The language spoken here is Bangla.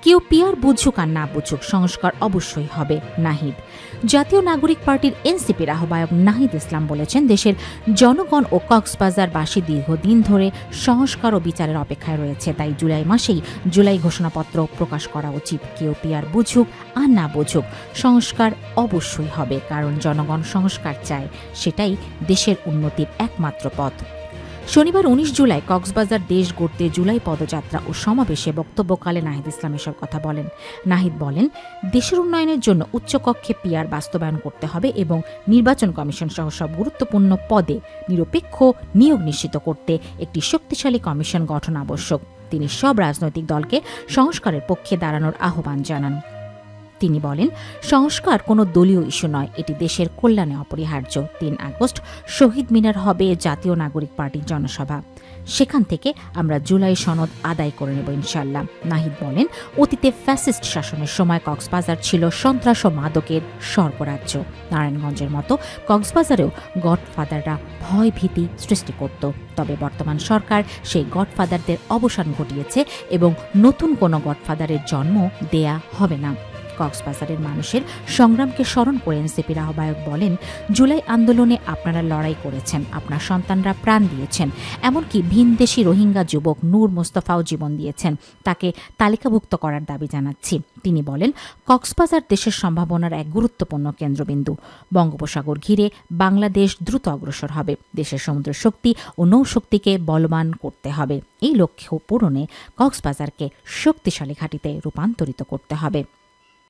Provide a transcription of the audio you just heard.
কেউ পিয়ার বুঝুক আর না বুঝুক, সংস্কার অবশ্যই হবে। নাহিদ। জাতীয় নাগরিক পার্টির এনসিপির আহ্বায়ক নাহিদ ইসলাম বলেছেন, দেশের জনগণ ও কক্সবাজারবাসী দীর্ঘদিন ধরে সংস্কার ও বিচারের অপেক্ষায় রয়েছে। তাই জুলাই মাসেই জুলাই ঘোষণাপত্র প্রকাশ করা উচিত। কেউ পিয়ার বুঝুক আর না বুঝুক, সংস্কার অবশ্যই হবে, কারণ জনগণ সংস্কার চায়। সেটাই দেশের উন্নতির একমাত্র পথ। শনিবার ১৯ জুলাই কক্সবাজার দেশ গড়তে জুলাই পদযাত্রা ও সমাবেশে বক্তব্যকালে নাহিদ ইসলাম এসব কথা বলেন। নাহিদ বলেন, দেশের উন্নয়নের জন্য উচ্চকক্ষে পিয়ার বাস্তবায়ন করতে হবে এবং নির্বাচন কমিশন সহ সব গুরুত্বপূর্ণ পদে নিরপেক্ষ নিয়োগ নিশ্চিত করতে একটি শক্তিশালী কমিশন গঠন আবশ্যক। তিনি সব রাজনৈতিক দলকে সংস্কারের পক্ষে দাঁড়ানোর আহ্বান জানান। তিনি বলেন, সংস্কার কোনো দলীয় ইস্যু নয়, এটি দেশের কল্যাণে অপরিহার্য। ৩ আগস্ট শহীদ মিনার হবে জাতীয় নাগরিক পার্টির জনসভা। সেখান থেকে আমরা জুলাই সনদ আদায় করে নেব ইনশাল্লাহ। নাহিদ বলেন, অতীতে ফ্যাসিস্ট শাসনের সময় কক্সবাজার ছিল সন্ত্রাস ও মাদকের স্বর্গরাজ্য। নারায়ণগঞ্জের মতো কক্সবাজারেও গডফাদাররা ভয় ভীতি সৃষ্টি করত। তবে বর্তমান সরকার সেই গডফাদারদের অবসান ঘটিয়েছে এবং নতুন কোনো গডফাদারের জন্ম দেয়া হবে না। কক্সবাজারের মানুষের সংগ্রামকে স্মরণ করে এনসিপির আহ্বায়ক বলেন, জুলাই আন্দোলনে আপনারা লড়াই করেছেন, আপনার সন্তানরা প্রাণ দিয়েছেন, এমনকি ভিনদেশি রোহিঙ্গা যুবক নূর মোস্তফাও জীবন দিয়েছেন। তাকে তালিকাভুক্ত করার দাবি জানাচ্ছি। তিনি বলেন, কক্সবাজার দেশের সম্ভাবনার এক গুরুত্বপূর্ণ কেন্দ্রবিন্দু। বঙ্গোপসাগর ঘিরে বাংলাদেশ দ্রুত অগ্রসর হবে। দেশের সমুদ্র শক্তি ও নৌশক্তিকে বলবান করতে হবে। এই লক্ষ্য পূরণে কক্সবাজারকে শক্তিশালী ঘাঁটিতে রূপান্তরিত করতে হবে।